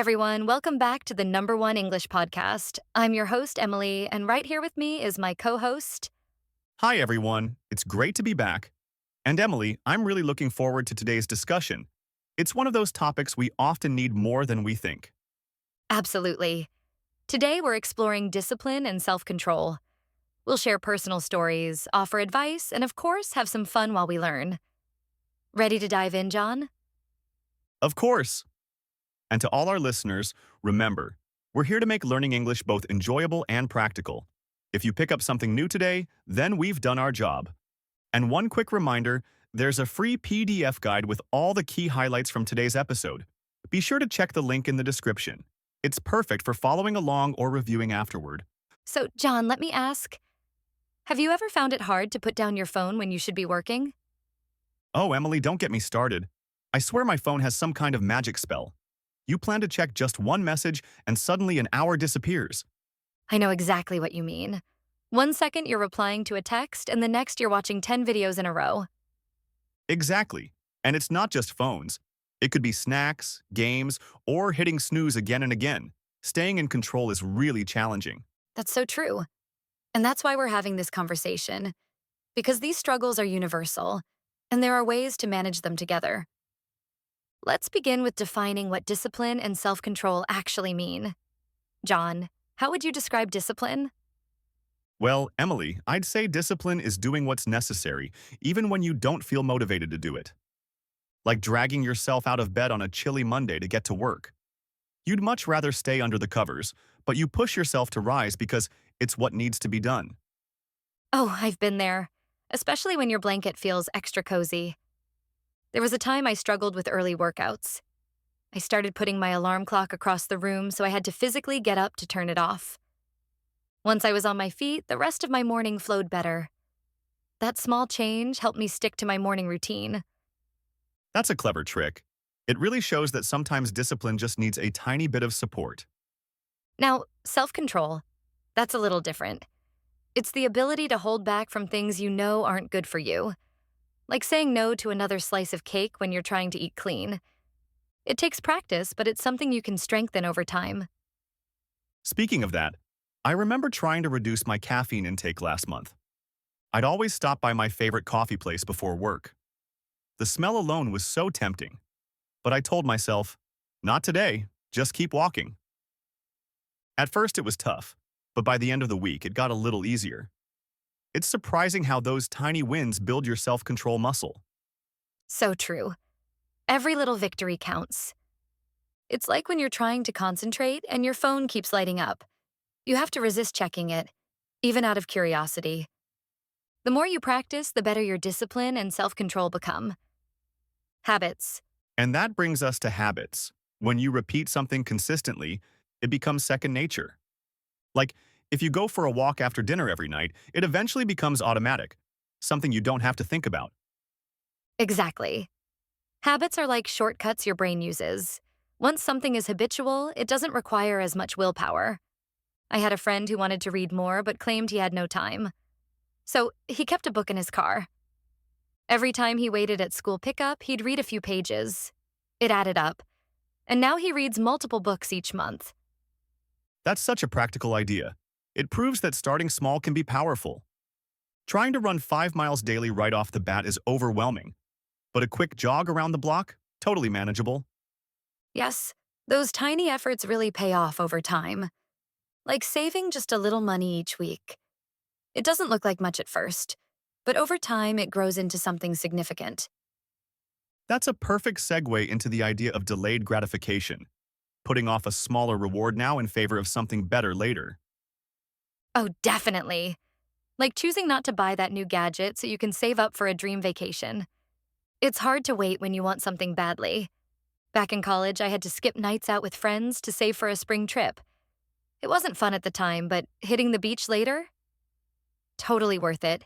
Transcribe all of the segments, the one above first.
everyone, welcome back to the number one English podcast. I'm your host, Emily, and right here with me is my co host. Hi, everyone. It's great to be back. And Emily, I'm really looking forward to today's discussion. It's one of those topics we often need more than we think. Absolutely. Today, we're exploring discipline and self control. We'll share personal stories, offer advice, and of course, have some fun while we learn. Ready to dive in, John? Of course. And to all our listeners, remember, we're here to make learning English both enjoyable and practical. If you pick up something new today, then we've done our job. And one quick reminder, there's a free PDF guide with all the key highlights from today's episode. Be sure to check the link in the description. It's perfect for following along or reviewing afterward. So, John, let me ask, have you ever found it hard to put down your phone when you should be working? Oh, Emily, don't get me started. I swear my phone has some kind of magic spell. You plan to check just one message, and suddenly an hour disappears. I know exactly what you mean. 1 second you're replying to a text, and the next you're watching 10 videos in a row. Exactly. And it's not just phones. It could be snacks, games, or hitting snooze again and again. Staying in control is really challenging. That's so true. And that's why we're having this conversation. Because these struggles are universal, and there are ways to manage them together. Let's begin with defining what discipline and self control actually mean. John, how would you describe discipline? Well, Emily, I'd say discipline is doing what's necessary, even when you don't feel motivated to do it. Like dragging yourself out of bed on a chilly Monday to get to work. You'd much rather stay under the covers, but you push yourself to rise because it's what needs to be done. Oh, I've been there, especially when your blanket feels extra cozy. There was a time I struggled with early workouts. I started putting my alarm clock across the room, so I had to physically get up to turn it off. Once I was on my feet, the rest of my morning flowed better. That small change helped me stick to my morning routine. That's a clever trick. It really shows that sometimes discipline just needs a tiny bit of support. Now, self-control, that's a little different. It's the ability to hold back from things you know aren't good for you, like saying no to another slice of cake when you're trying to eat clean. It takes practice, but it's something you can strengthen over time. Speaking of that, I remember trying to reduce my caffeine intake last month. I'd always stop by my favorite coffee place before work. The smell alone was so tempting. But I told myself, not today, just keep walking. At first it was tough, but by the end of the week it got a little easier. It's surprising how those tiny wins build your self-control muscle. So true. Every little victory counts. It's like when you're trying to concentrate and your phone keeps lighting up. You have to resist checking it, even out of curiosity. The more you practice, the better your discipline and self-control become. Habits. And that brings us to habits. When you repeat something consistently, it becomes second nature. Like, if you go for a walk after dinner every night, it eventually becomes automatic, something you don't have to think about. Exactly. Habits are like shortcuts your brain uses. Once something is habitual, it doesn't require as much willpower. I had a friend who wanted to read more but claimed he had no time. So he kept a book in his car. Every time he waited at school pickup, he'd read a few pages. It added up. And now he reads multiple books each month. That's such a practical idea. It proves that starting small can be powerful. Trying to run 5 miles daily right off the bat is overwhelming. But a quick jog around the block? Totally manageable. Yes, those tiny efforts really pay off over time. Like saving just a little money each week. It doesn't look like much at first, but over time it grows into something significant. That's a perfect segue into the idea of delayed gratification, putting off a smaller reward now in favor of something better later. Oh, definitely. Like choosing not to buy that new gadget so you can save up for a dream vacation. It's hard to wait when you want something badly. Back in college, I had to skip nights out with friends to save for a spring trip. It wasn't fun at the time, but hitting the beach later? Totally worth it.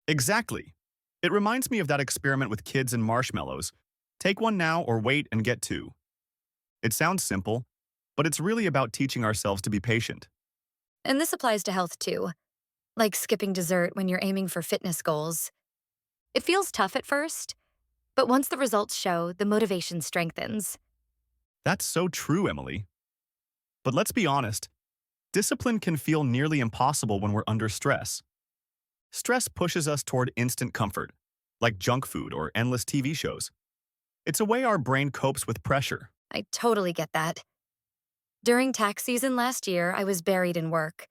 Exactly. It reminds me of that experiment with kids and marshmallows. Take one now or wait and get two. It sounds simple, but it's really about teaching ourselves to be patient. And this applies to health too. Like skipping dessert when you're aiming for fitness goals. It feels tough at first, but once the results show, the motivation strengthens. That's so true, Emily. But let's be honest, discipline can feel nearly impossible when we're under stress. Stress pushes us toward instant comfort, like junk food or endless TV shows. It's a way our brain copes with pressure. I totally get that. During tax season last year, I was buried in work.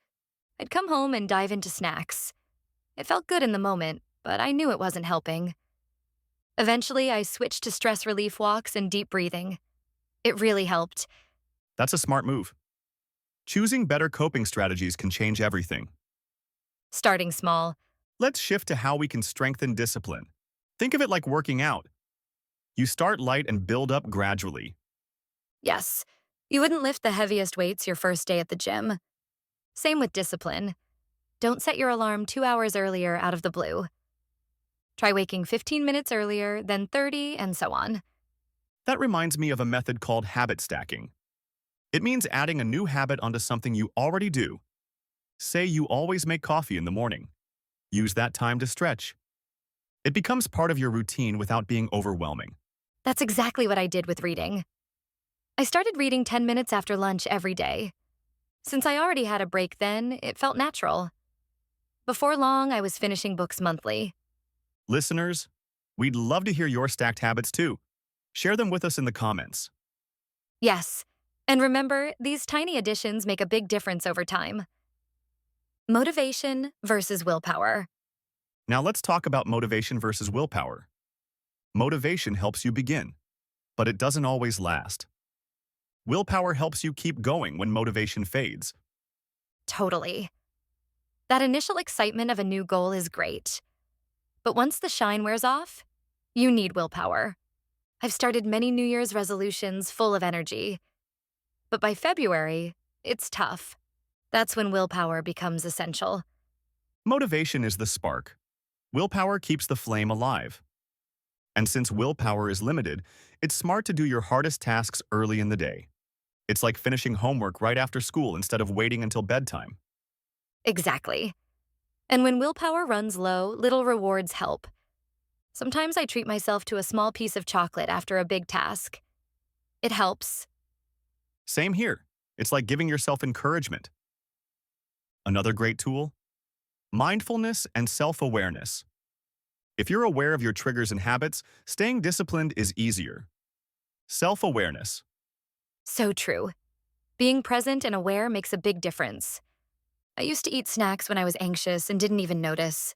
I'd come home and dive into snacks. It felt good in the moment, but I knew it wasn't helping. Eventually, I switched to stress relief walks and deep breathing. It really helped. That's a smart move. Choosing better coping strategies can change everything. Starting small. Let's shift to how we can strengthen discipline. Think of it like working out. You start light and build up gradually. Yes, you wouldn't lift the heaviest weights your first day at the gym. Same with discipline. Don't set your alarm 2 hours earlier out of the blue. Try waking 15 minutes earlier, then 30, and so on. That reminds me of a method called habit stacking. It means adding a new habit onto something you already do. Say you always make coffee in the morning. Use that time to stretch. It becomes part of your routine without being overwhelming. That's exactly what I did with reading. I started reading 10 minutes after lunch every day. Since I already had a break then, it felt natural. Before long, I was finishing books monthly. Listeners, we'd love to hear your stacked habits too. Share them with us in the comments. Yes, and remember, these tiny additions make a big difference over time. Motivation versus willpower. Now let's talk about motivation versus willpower. Motivation helps you begin, but it doesn't always last. Willpower helps you keep going when motivation fades. Totally. That initial excitement of a new goal is great. But once the shine wears off, you need willpower. I've started many New Year's resolutions full of energy. But by February, it's tough. That's when willpower becomes essential. Motivation is the spark. Willpower keeps the flame alive. And since willpower is limited, it's smart to do your hardest tasks early in the day. It's like finishing homework right after school instead of waiting until bedtime. Exactly. And when willpower runs low, little rewards help. Sometimes I treat myself to a small piece of chocolate after a big task. It helps. Same here. It's like giving yourself encouragement. Another great tool? Mindfulness and self-awareness. If you're aware of your triggers and habits, staying disciplined is easier. Self-awareness. So true. Being present and aware makes a big difference. I used to eat snacks when I was anxious and didn't even notice.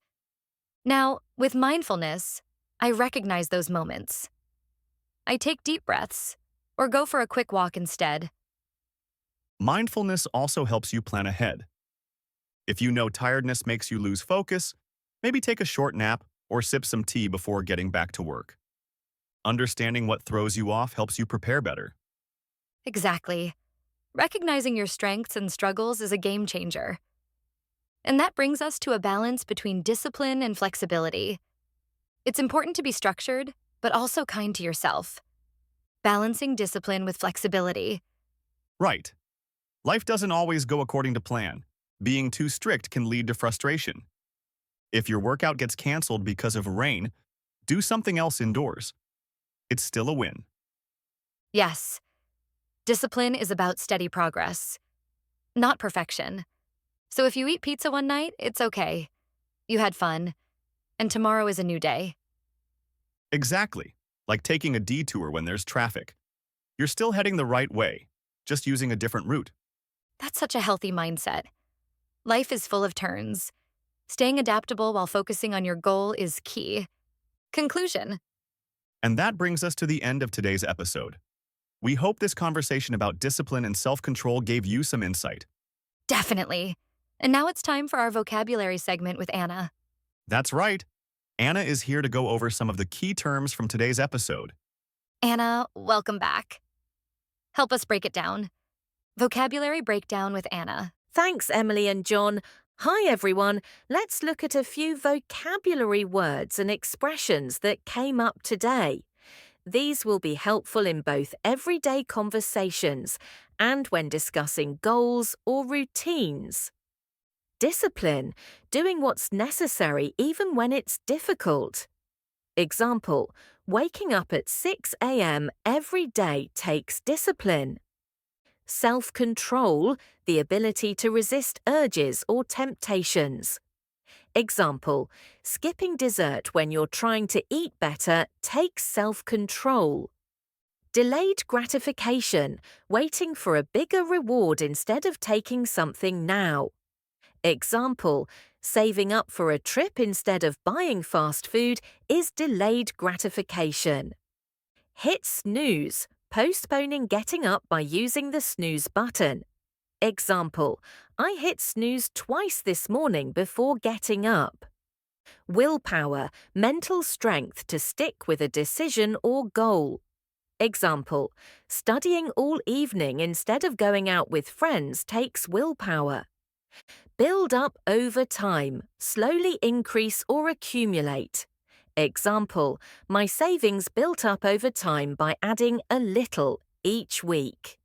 Now, with mindfulness, I recognize those moments. I take deep breaths or go for a quick walk instead. Mindfulness also helps you plan ahead. If you know tiredness makes you lose focus, maybe take a short nap or sip some tea before getting back to work. Understanding what throws you off helps you prepare better. Exactly. Recognizing your strengths and struggles is a game changer. And that brings us to a balance between discipline and flexibility. It's important to be structured, but also kind to yourself. Balancing discipline with flexibility. Right. Life doesn't always go according to plan. Being too strict can lead to frustration. If your workout gets canceled because of rain, do something else indoors. It's still a win. Yes, discipline is about steady progress, not perfection. So if you eat pizza one night, it's okay. You had fun, and tomorrow is a new day. Exactly. Like taking a detour when there's traffic. You're still heading the right way, just using a different route. That's such a healthy mindset. Life is full of turns. Staying adaptable while focusing on your goal is key. Conclusion. And that brings us to the end of today's episode. We hope this conversation about discipline and self-control gave you some insight. Definitely. And now it's time for our vocabulary segment with Anna. That's right. Anna is here to go over some of the key terms from today's episode. Anna, welcome back. Help us break it down. Vocabulary breakdown with Anna. Thanks, Emily and John. Hi, everyone. Let's look at a few vocabulary words and expressions that came up today. These will be helpful in both everyday conversations and when discussing goals or routines. Discipline, doing what's necessary even when it's difficult. Example, Waking up at 6 a.m. every day takes discipline. Self-control, the ability to resist urges or temptations. Example, skipping dessert when you're trying to eat better takes self-control. Delayed gratification, waiting for a bigger reward instead of taking something now. Example, saving up for a trip instead of buying fast food is delayed gratification. Hit snooze, postponing getting up by using the snooze button. Example, I hit snooze twice this morning before getting up. Willpower, mental strength to stick with a decision or goal. Example, studying all evening instead of going out with friends takes willpower. Build up over time, slowly increase or accumulate. Example, my savings built up over time by adding a little each week.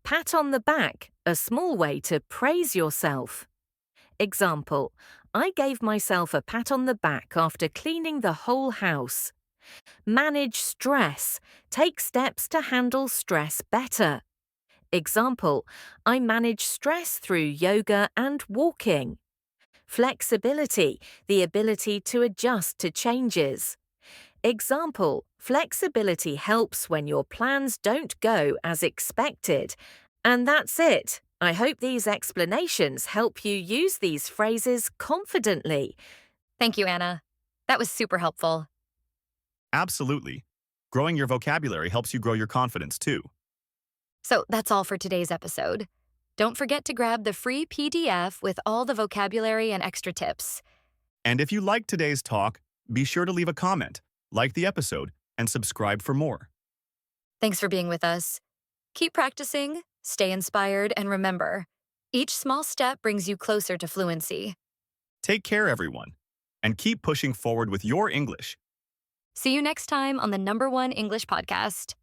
Pat on the back, a small way to praise yourself. Example, I gave myself a pat on the back after cleaning the whole house. Manage stress, take steps to handle stress better. Example, I manage stress through yoga and walking. Flexibility, the ability to adjust to changes. Example, flexibility helps when your plans don't go as expected. And that's it. I hope these explanations help you use these phrases confidently. Thank you, Anna. That was super helpful. Absolutely. Growing your vocabulary helps you grow your confidence too. So that's all for today's episode. Don't forget to grab the free PDF with all the vocabulary and extra tips. And if you liked today's talk, be sure to leave a comment, like the episode, and subscribe for more. Thanks for being with us. Keep practicing, stay inspired, and remember, each small step brings you closer to fluency. Take care, everyone, and keep pushing forward with your English. See you next time on the #1 English podcast.